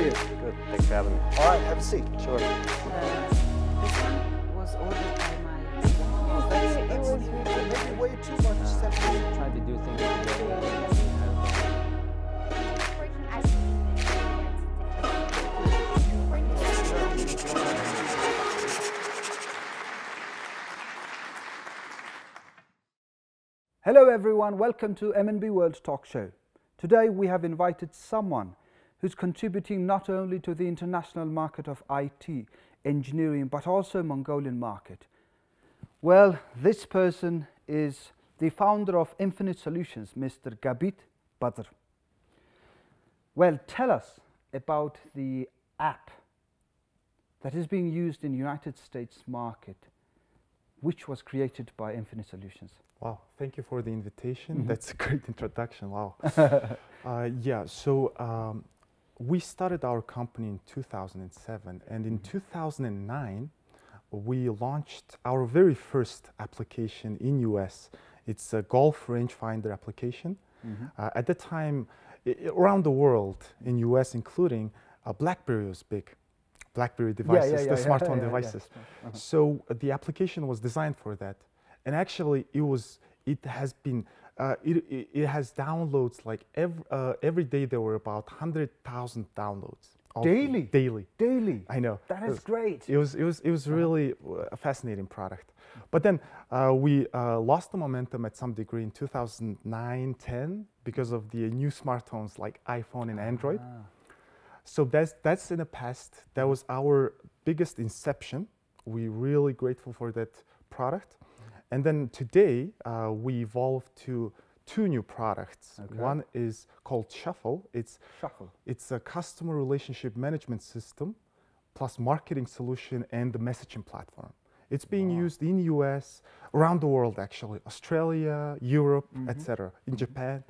you? Good. Thanks for having me. All right, have a seat. Sure. This one was ordered by my. Oh, that's maybe way too much. Trying to do things together. Hello everyone, welcome to MNB World Talk Show. Today we have invited someone who's contributing not only to the international market of IT, engineering, but also Mongolian market. Well, this person is the founder of Infinite Solutions, Mr. Gabit Bazar. Well, tell us about the app that is being used in the United States market, which was created by Infinite Solutions. Wow, thank you for the invitation. That's a great introduction. Wow. We started our company in 2007, and in 2009, we launched our very first application in US. It's a golf rangefinder application. At the time, around the world, in US including, BlackBerry was big. BlackBerry devices, the smartphone devices. So the application was designed for that. And actually, it has downloads like every day. There were about 100,000 downloads. Daily. Daily. I know. That is great. It was really a fascinating product. But then we lost the momentum at some degree in 2009-10 because of the new smartphones like iPhone and Android. So that's in the past. That was our biggest inception. We're really grateful for that product. And then today, we evolved to two new products. Okay. One is called Shuffle. It's a customer relationship management system, plus marketing solution and the messaging platform. It's being used in US, around the world actually, Australia, Europe, etc. In Japan.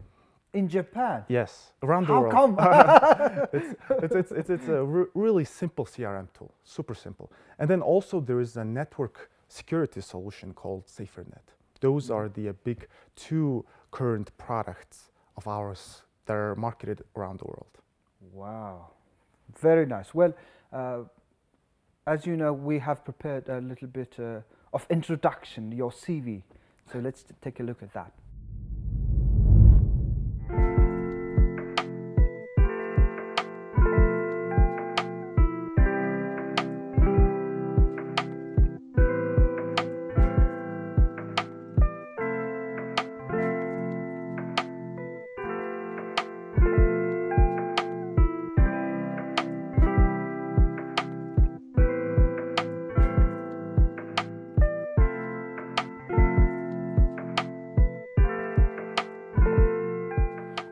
In Japan? Yes, around the world. How come? It's a really simple CRM tool, super simple. And then also there is a network security solution called SaferNet. Those are the big two current products of ours that are marketed around the world. Wow, very nice. Well, as you know, we have prepared a little bit of introduction, your CV. So let's take a look at that.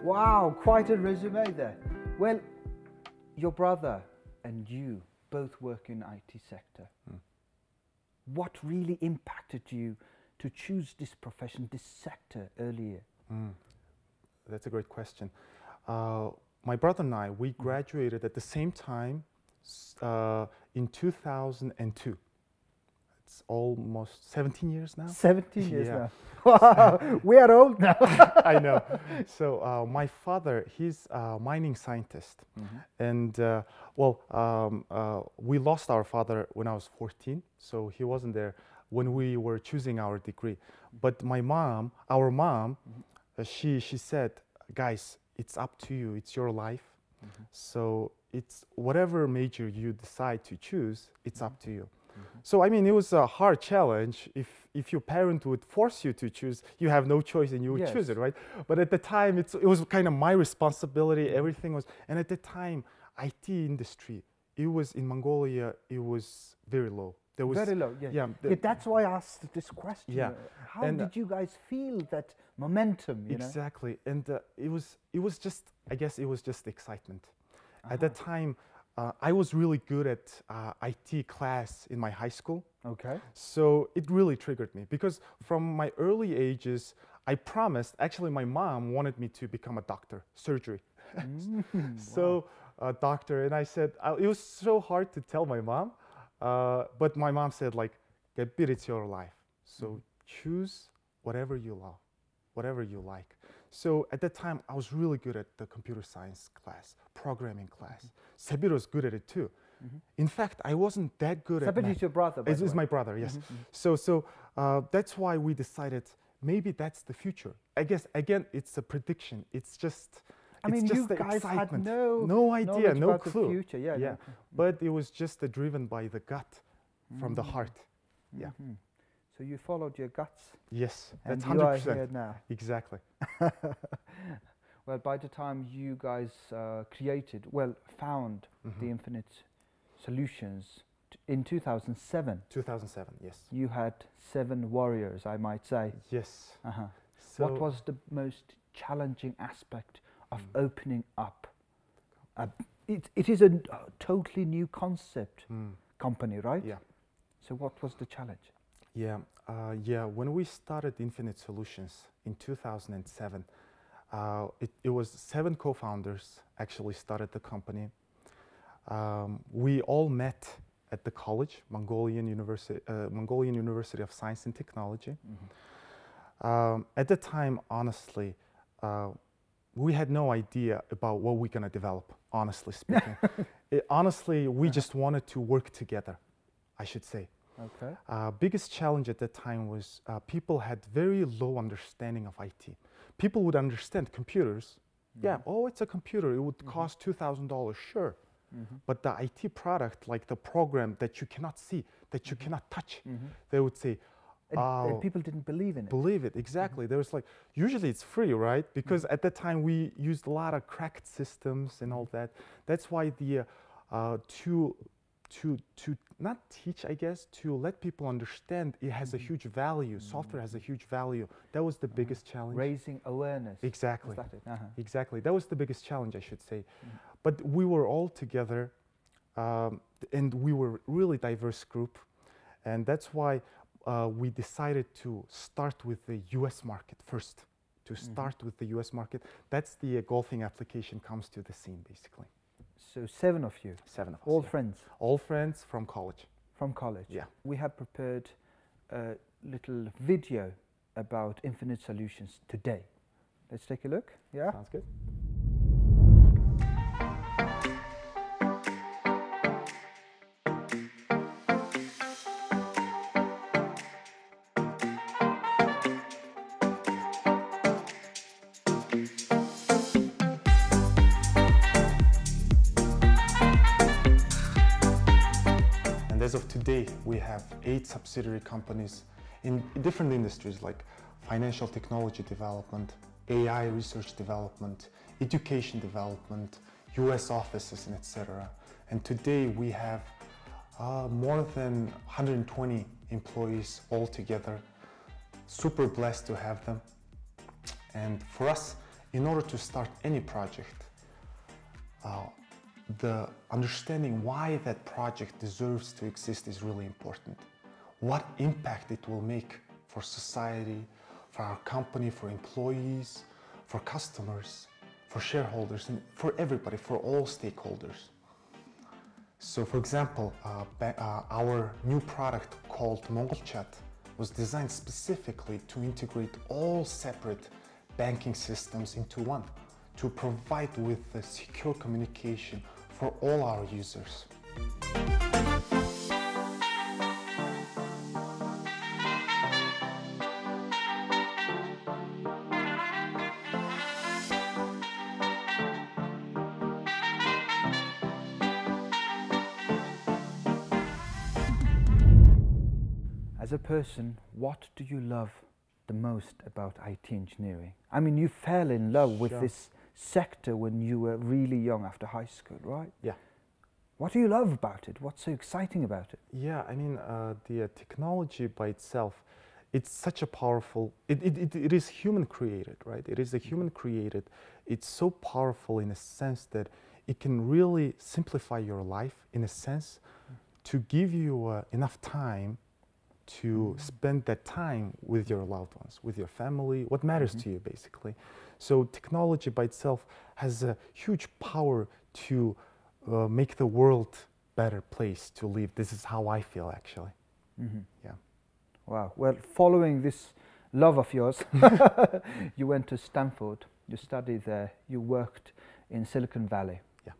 Wow, quite a resume there. Well, your brother and you both work in IT sector. What really impacted you to choose this profession, this sector earlier? That's a great question. My brother and I, we graduated at the same time in 2002. It's almost 17 years now. 17 years now. Wow, we are old now. I know. So my father, he's a mining scientist. And we lost our father when I was 14. So he wasn't there when we were choosing our degree. But my mom, our mom, she said, guys, it's up to you. It's your life. So it's whatever major you decide to choose, it's up to you. So I mean, it was a hard challenge. If your parent would force you to choose, you have no choice and you would choose it, right? But at the time, it was kind of my responsibility. Everything was, and at the time, IT industry, it was in Mongolia, it was very low. There was very low. Yeah, that's why I asked this question. Yeah. How did you guys feel that momentum? Exactly, and it was just, I guess it was just excitement. At that time, I was really good at IT class in my high school. Okay. So it really triggered me because from my early ages, I promised, actually my mom wanted me to become a doctor, surgery. So a doctor, and I said, it was so hard to tell my mom, but my mom said like, Gabit, it's your life. So choose whatever you love, whatever you like. So at that time, I was really good at the computer science class, programming class. Sabir was good at it too. In fact, I wasn't that good at Sabir math. is your brother, by the Is way. my brother, yes. So that's why we decided maybe that's the future. I guess, again, it's a prediction. It's just, I mean, it's you just the guys had excitement. no idea, knowledge no about clue. the future. Yeah, Yeah. no. But it was just driven by the gut, from the heart. Yeah. So you followed your guts, Yes, and that's you are 100%. here now. Exactly. Well, by the time you guys found the Infinite Solutions in 2007, 2007, yes. you had 7 warriors, I might say. Yes. So what was the most challenging aspect of opening up? It is a totally new concept company, right? Yeah. So what was the challenge? Yeah, when we started Infinite Solutions in 2007, it was 7 co-founders actually started the company. We all met at the college, Mongolian University of Science and Technology. At the time, honestly, we had no idea about what we're going to develop, honestly speaking. Honestly, we just wanted to work together, I should say. Okay. Biggest challenge at that time was people had very low understanding of IT. People would understand computers. Yeah, oh, it's a computer. It would cost $2,000, sure. But the IT product, like the program that you cannot see, that you cannot touch, they would say, and people didn't believe in it. Believe it, exactly. There was like, usually it's free, right? Because at that time we used a lot of cracked systems and all that. That's why the to not teach, I guess, to let people understand it has a huge value. Software has a huge value. That was the biggest challenge. Raising awareness. Exactly. Is that it? Exactly. That was the biggest challenge, I should say. But we were all together, and we were really diverse group, and that's why we decided to start with the U.S. market first. To start with the U.S. market, that's the golfing application comes to the scene, basically. So 7 of you. 7 of us. All yeah. friends. All friends from college. From college. Yeah. We have prepared a little video about Infinite Solutions today. Let's take a look. Yeah. Sounds good. As of today, we have 8 subsidiary companies in different industries like financial technology development, AI research development, education development, US offices, and etc. And today we have more than 120 employees altogether. Super blessed to have them. And for us, in order to start any project, the understanding why that project deserves to exist is really important. What impact it will make for society, for our company, for employees, for customers, for shareholders, and for everybody, for all stakeholders. So for example, our new product called Mongol Chat was designed specifically to integrate all separate banking systems into one, to provide with the secure communication for all our users. As a person, what do you love the most about IT engineering? I mean, you fell in love with this sector when you were really young after high school, right? Yeah. What do you love about it? What's so exciting about it? Yeah, I mean, the technology by itself, it's such a powerful, it is human created, right? It is a human created. It's so powerful in a sense that it can really simplify your life in a sense to give you enough time to spend that time with your loved ones, with your family, what matters to you basically. So technology by itself has a huge power to make the world better place to live. This is how I feel actually. Yeah. Wow. Well, following this love of yours. You went to Stanford, you studied there, you worked in Silicon Valley. Yeah.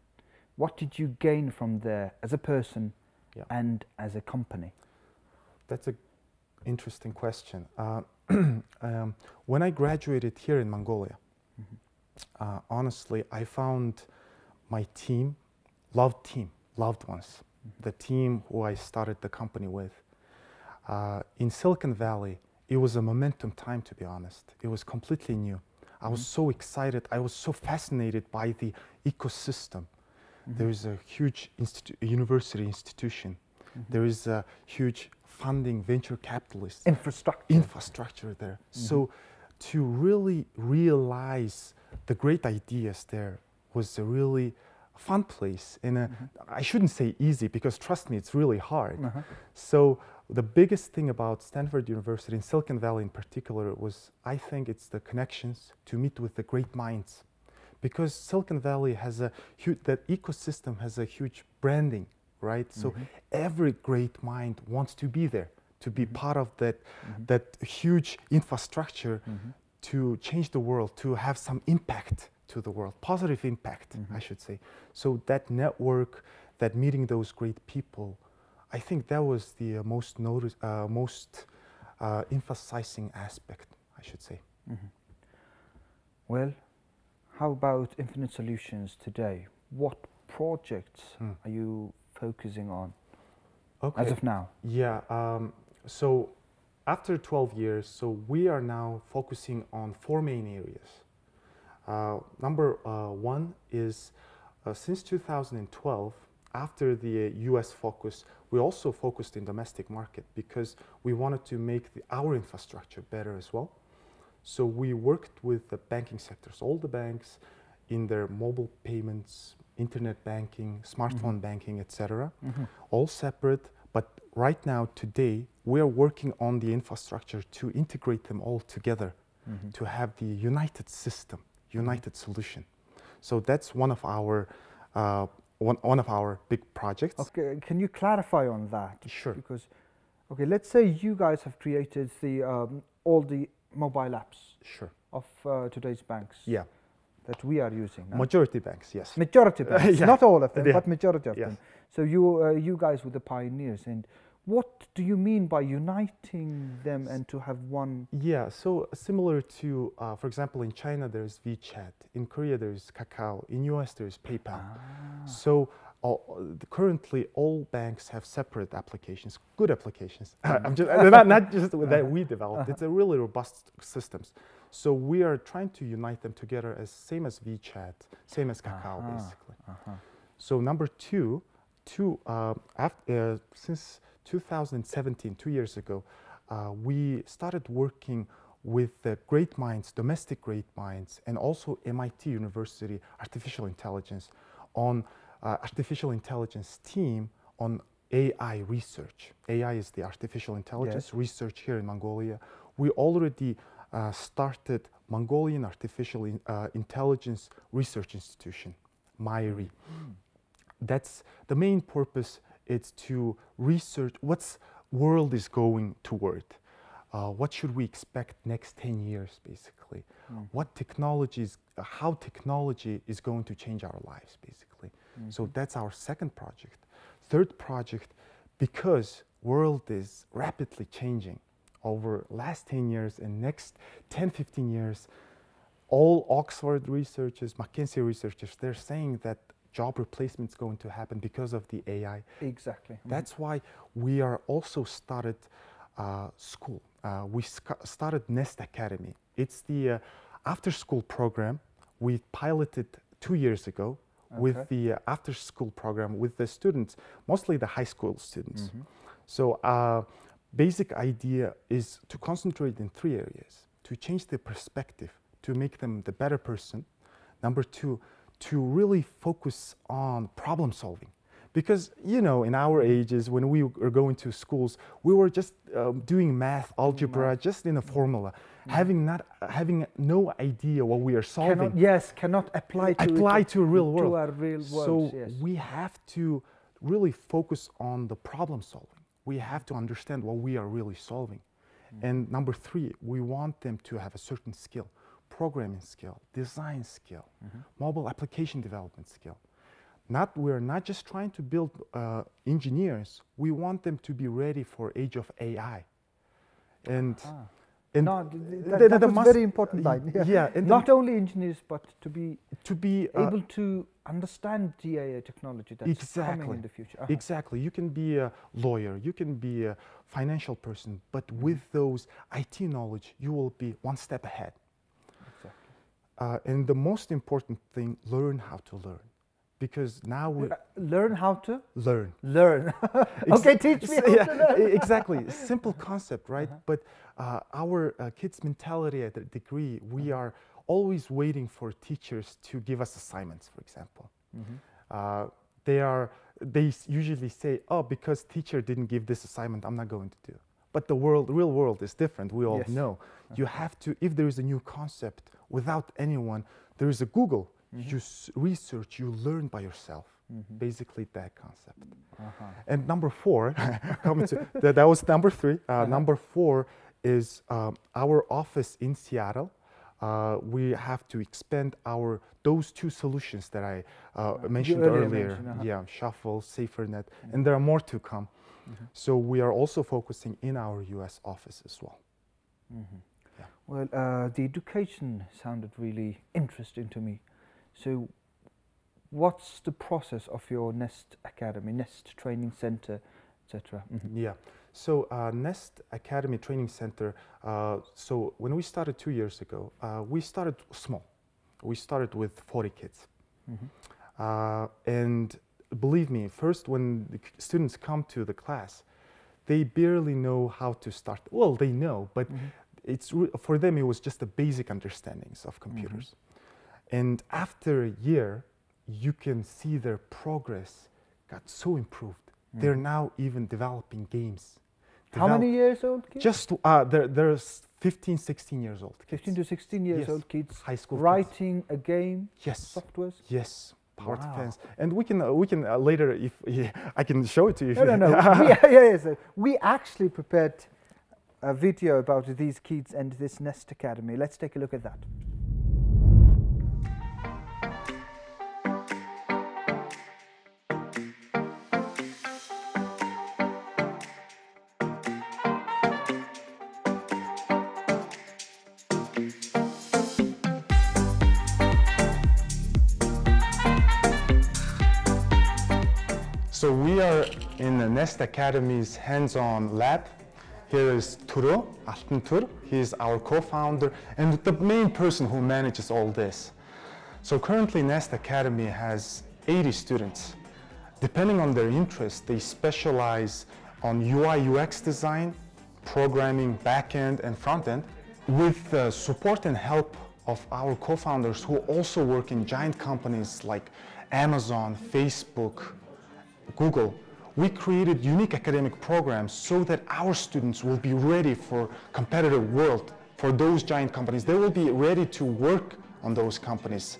What did you gain from there as a person Yeah. and as a company? That's an interesting question. When I graduated here in Mongolia, honestly, I found my team, loved ones, the team who I started the company with. In Silicon Valley, it was a momentum time, to be honest. It was completely new. I was so excited. I was so fascinated by the ecosystem. There is a huge university institution. There is a huge funding venture capitalist infrastructure there. So to really realize the great ideas there was a really fun place. And I shouldn't say easy, because trust me, it's really hard. So the biggest thing about Stanford University, in Silicon Valley in particular, was, I think it's the connections to meet with the great minds. Because Silicon Valley has a huge, that ecosystem has a huge branding, right? So every great mind wants to be there, to be part of that, that huge infrastructure to change the world, to have some impact to the world, positive impact, I should say. So that network, that meeting those great people, I think that was the most emphasizing aspect, I should say. Well, how about Infinite Solutions today? What projects are you focusing on as of now? Yeah, so after 12 years, so we are now focusing on 4 main areas. Number 1 is since 2012, after the US focus, we also focused in domestic market because we wanted to make our infrastructure better as well. So we worked with the banking sectors, all the banks in their mobile payments, internet banking, smartphone banking, etc. All separate, but right now, today, we are working on the infrastructure to integrate them all together, to have the united system, united solution. So that's one of our one of our big projects. Okay, can you clarify on that? Sure. Because, okay, let's say you guys have created the all the mobile apps of today's banks. Yeah. That we are using now. Majority banks, yes. Majority banks, Yeah. not all of them, Yeah. but majority of them. So you guys were the pioneers. And what do you mean by uniting them and to have one? Yeah, so similar to, for example, in China there's WeChat, in Korea there's Kakao, in US there's PayPal. So currently all banks have separate applications, good applications. I'm just, not just that we developed, it's a really robust systems. So we are trying to unite them together as same as WeChat, same as Kakao basically. So number 2, since 2017, 2 years ago, we started working with the great minds, domestic great minds, and also MIT University Artificial Intelligence on artificial intelligence team on AI research. AI is the artificial intelligence research here in Mongolia. We already started Mongolian Artificial Intelligence Research Institution, MIRI. That's the main purpose. It's to research what's world is going toward. What should we expect next 10 years, basically? What technologies, how technology is going to change our lives, basically. So that's our second project. Third project, because world is rapidly changing over last 10 years and next 10, 15 years, all Oxford researchers, McKinsey researchers, they're saying that job replacement is going to happen because of the AI. Exactly. That's why we are also started school. We started Nest Academy. It's the after-school program we piloted 2 years ago with the after-school program with the students, mostly the high school students. So basic idea is to concentrate in 3 areas, to change their perspective, to make them the better person. Number 2, to really focus on problem solving. Because, you know, in our ages, when we were going to schools, we were just doing math, algebra, just in a formula, having no idea what we are solving. Cannot apply to real world. To our real world. So we have to really focus on the problem solving. We have to understand what we are really solving. And number three, we want them to have a certain skill, programming skill, design skill, mobile application development skill. We're not just trying to build engineers, we want them to be ready for age of AI. And No, that was a very important line. Yeah, and not only engineers, but to be able uh, to understand the AI technology that's coming in the future. Exactly. You can be a lawyer, you can be a financial person, but with those IT knowledge, you will be one step ahead. Exactly. And the most important thing, learn how to learn. Because now we learn how to learn. Learn. Okay, teach me how to learn. Exactly. Simple concept, right? But our kids' mentality at the degree, we are always waiting for teachers to give us assignments, for example. They usually say, oh, because teacher didn't give this assignment, I'm not going to do. But the real world is different. We all know. You have to, if there is a new concept without anyone, there is a Google. You research, you learn by yourself. Basically that concept. And number four, that was number three. Number four is our office in Seattle. We have to expand those two solutions that I mentioned earlier. Yeah, Shuffle, SaferNet, and there are more to come. So we are also focusing in our US office as well. Yeah. Well, the education sounded really interesting to me. So what's the process of your Nest Academy, Nest Training Center, etc.? Yeah, so Nest Academy Training Center, so when we started 2 years ago, we started small. We started with 40 kids. And believe me, first when the students come to the class, they barely know how to start. Well, they know, but for them it was just the basic understandings of computers. And after a year, you can see their progress got so improved. They're now even developing games. How many years old kids? Just, they're 15, 16 years old. 15 to 16 years old kids. High school writing a game. Yes. Softwares. Yes. Power Defense. And we can later, if I can show it to you. No. We actually prepared a video about these kids and this Nest Academy. Let's take a look at that. So we are in the Nest Academy's hands-on lab. Here is Turo, Altun Tur. He is our co-founder and the main person who manages all this. So currently Nest Academy has 80 students. Depending on their interest, they specialize on UI UX design, programming back-end and front-end. With the support and help of our co-founders who also work in giant companies like Amazon, Facebook, Google, we created unique academic programs so that our students will be ready for competitive world, for those giant companies. They will be ready to work on those companies.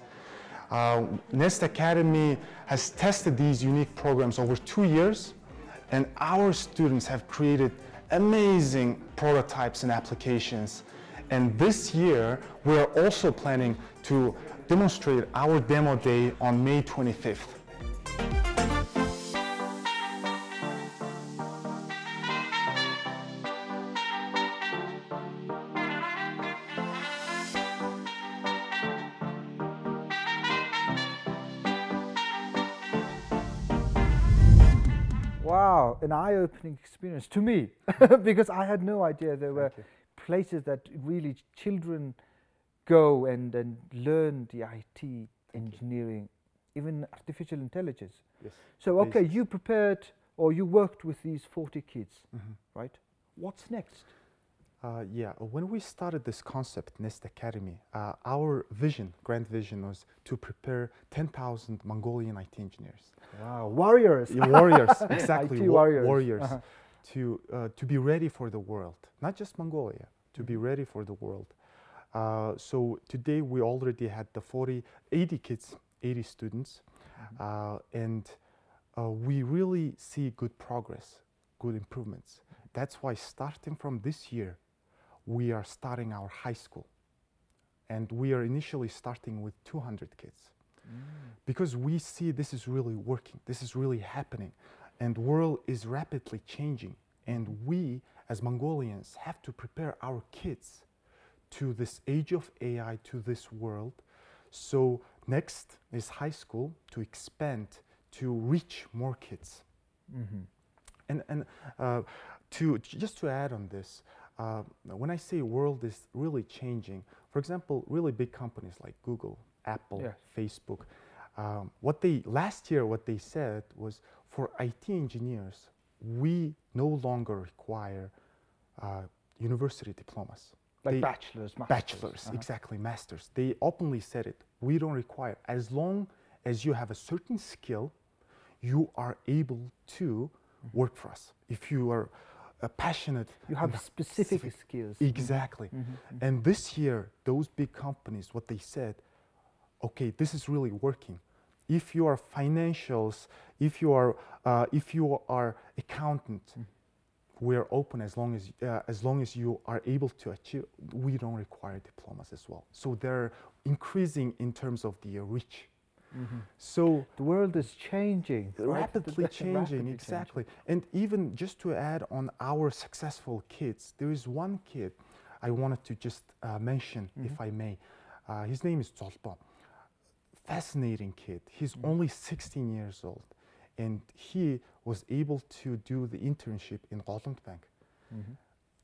Nest Academy has tested these unique programs over 2 years, and our students have created amazing prototypes and applications. And this year, we are also planning to demonstrate our demo day on May 25th. Wow, an eye-opening experience to me, because I had no idea there were places that really children go and learn the IT engineering, even artificial intelligence. Yes. So, okay, you prepared or you worked with these 40 kids, right? What's next? When we started this concept, Nest Academy, our vision, grand vision, was to prepare 10,000 Mongolian IT engineers. Wow, warriors! Warriors, exactly, IT warriors. Warriors, to be ready for the world, not just Mongolia, to be ready for the world. So today we already had the 80 kids, 80 students, and we really see good progress, good improvements. That's why starting from this year, we are starting our high school. And we are initially starting with 200 kids. Because we see this is really working, this is really happening, and the world is rapidly changing. And we, as Mongolians, have to prepare our kids to this age of AI, to this world. So next is high school, to expand, to reach more kids. And just to add on this, when I say world is really changing, for example, really big companies like Google, Apple, Yes. Facebook, last year what they said was, for IT engineers, we no longer require university diplomas. Like bachelor's, masters. Bachelor's, exactly, masters. They openly said it. We don't require. As long as you have a certain skill, you are able to work for us. If you are passionate. You have specific skills. Exactly. And this year, those big companies, what they said, okay, this is really working. If you are financials, if you are accountant, we are open as long as you are able to achieve. We don't require diplomas as well. So they're increasing in terms of the reach. So the world is changing, rapidly changing, exactly. And even just to add on our successful kids, there is one kid I wanted to just mention, if I may. His name is Zolpo. Fascinating kid. He's only 16 years old, and he was able to do the internship in Goldman Bank.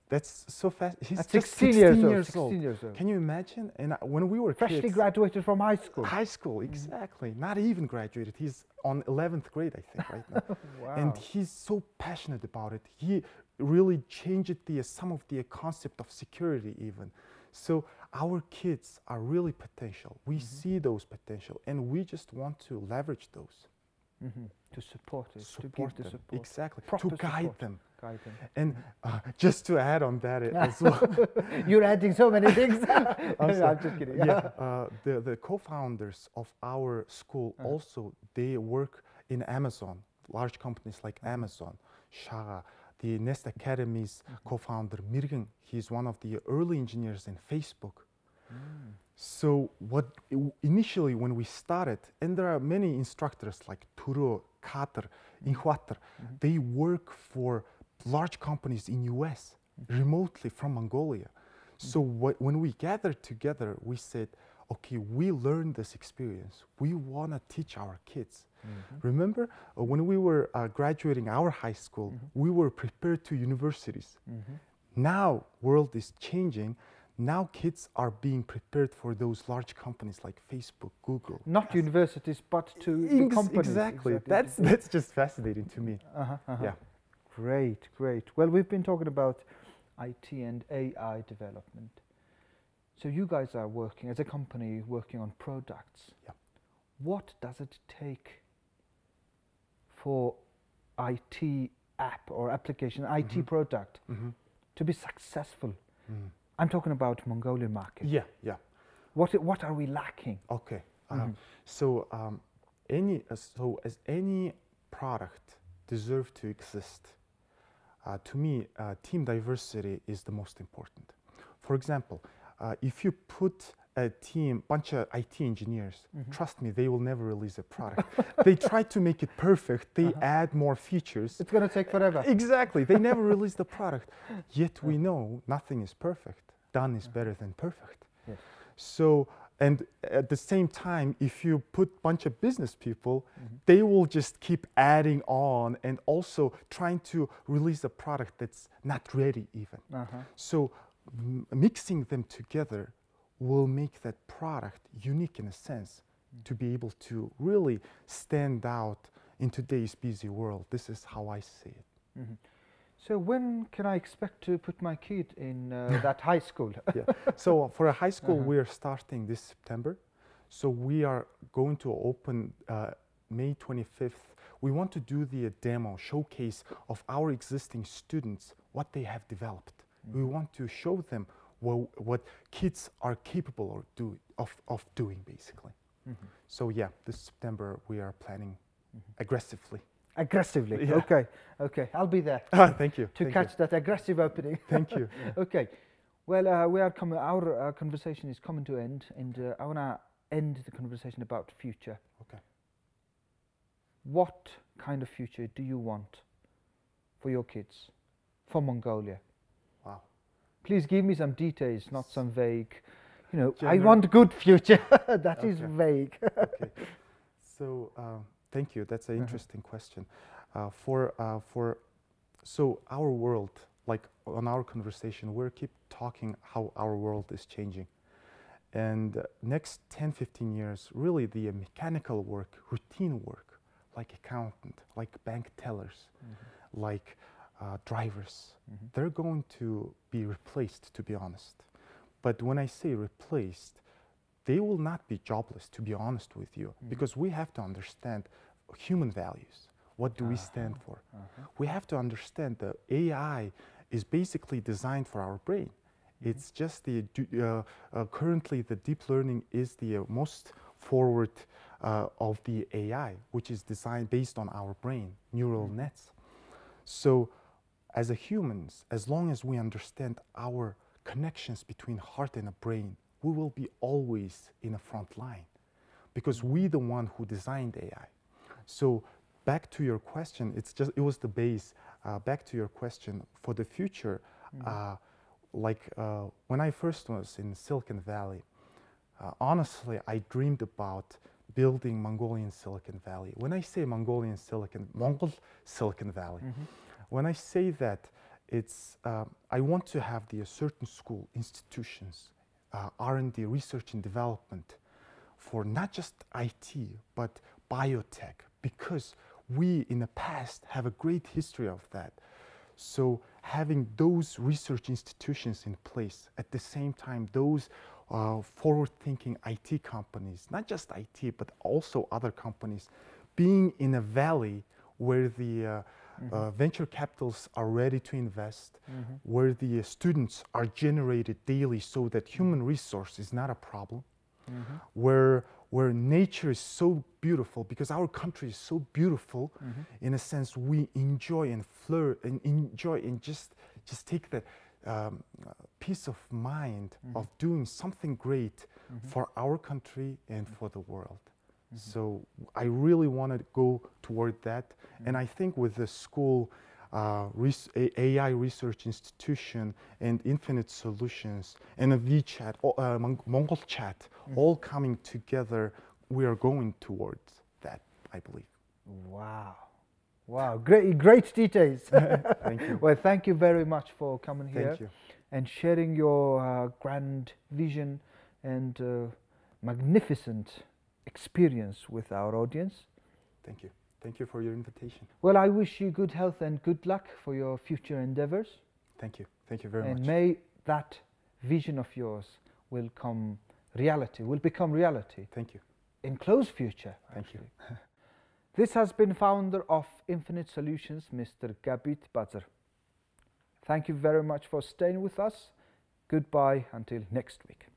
That's so fast. He's At just 16 years old. Can you imagine? And when we were freshly kids, graduated from high school. High school, exactly. Not even graduated. He's on 11th grade, I think, right now. Wow. And he's so passionate about it. He really changed some of the concept of security even. So our kids are really potential. We see those potential, and we just want to leverage those. To support it, to give Support the them, support. exactly. Proper To guide support. them. Guide them. And just to add on that as well. You're adding so many things. I'm I'm just kidding. The co-founders of our school also, they work in Amazon, large companies like Amazon, Shaga. The Nest Academy's co-founder Mirgin, he's one of the early engineers in Facebook. So initially when we started, and there are many instructors like Turo, Kater, Inhuater, they work for large companies in US, remotely from Mongolia. So when we gathered together, we said, okay, we learned this experience. We want to teach our kids. Remember, when we were graduating our high school, we were prepared to universities. Now, world is changing. Now kids are being prepared for those large companies like Facebook, Google. Not universities, but to the companies. Exactly. That's just fascinating to me. Yeah. Great, great. Well, we've been talking about IT and AI development. So you guys are working as a company, working on products. Yeah. What does it take for IT app or application, IT product to be successful? I'm talking about Mongolian market. Yeah, yeah. What are we lacking? Okay. So as any product deserves to exist, to me, team diversity is the most important. For example, if you put a bunch of IT engineers, trust me, they will never release a product. They try to make it perfect. They add more features. It's going to take forever. Exactly. They never release the product. Yet we know nothing is perfect. Done is better than perfect. Yes. So, and at the same time, if you put a bunch of business people, they will just keep adding on and also trying to release a product that's not ready even. So mixing them together will make that product unique in a sense to be able to really stand out in today's busy world. This is how I see it. So when can I expect to put my kid in that high school? So for a high school, we are starting this September. So we are going to open May 25th. We want to do the demo, showcase of our existing students, what they have developed. We want to show them what kids are capable of doing, basically. So yeah, this September we are planning aggressively. Aggressively, Yeah. okay, okay. I'll be there Thank you. to catch that aggressive opening. Thank you. Okay, Well, our conversation is coming to end, and I want to end the conversation about future. Okay. What kind of future do you want for your kids, for Mongolia? Wow. Please give me some details, not some vague, you know, I General- want good future. That is Okay. vague. Okay. So thank you. That's an interesting question. So our world, like on our conversation, we'll keep talking how our world is changing. And next 10, 15 years, really the mechanical work, routine work, like accountant, like bank tellers, like drivers, they're going to be replaced, to be honest. But when I say replaced, they will not be jobless, to be honest with you, because we have to understand human values. What do we stand for? We have to understand that AI is basically designed for our brain. It's just currently the deep learning is the most forward of the AI, which is designed based on our brain, neural nets. So as a humans, as long as we understand our connections between heart and a brain, we will be always in the front line because we the one who designed AI. So back to your question, it was the base. Back to your question, for the future, when I first was in Silicon Valley, honestly, I dreamed about building Mongolian Silicon Valley. When I say Mongol Silicon Valley, when I say that, it's I want to have the certain school institutions, R&D, research and development, for not just IT but biotech, because we in the past have a great history of that. So having those research institutions in place, at the same time those forward-thinking IT companies, not just IT but also other companies, being in a valley where the venture capitals are ready to invest, where the students are generated daily so that human resource is not a problem, where nature is so beautiful, because our country is so beautiful, in a sense we enjoy and flirt and enjoy and just take the peace of mind of doing something great for our country and for the world. So I really want to go toward that, and I think with the school AI research institution and Infinite Solutions and a VChat, Mongol Chat, all coming together, we are going towards that, I believe. Wow. Wow, great details. Thank you. Well, thank you very much for coming here Thank you. and sharing your grand vision and magnificent experience with our audience. Thank you. Thank you for your invitation. Well, I wish you good health and good luck for your future endeavors. Thank you. Thank you very much. And may that vision of yours will become reality Thank you. in close future. Thank you. This has been founder of Infinite Solutions, Mr. Gabit Bazar. Thank you very much for staying with us. Goodbye until next week.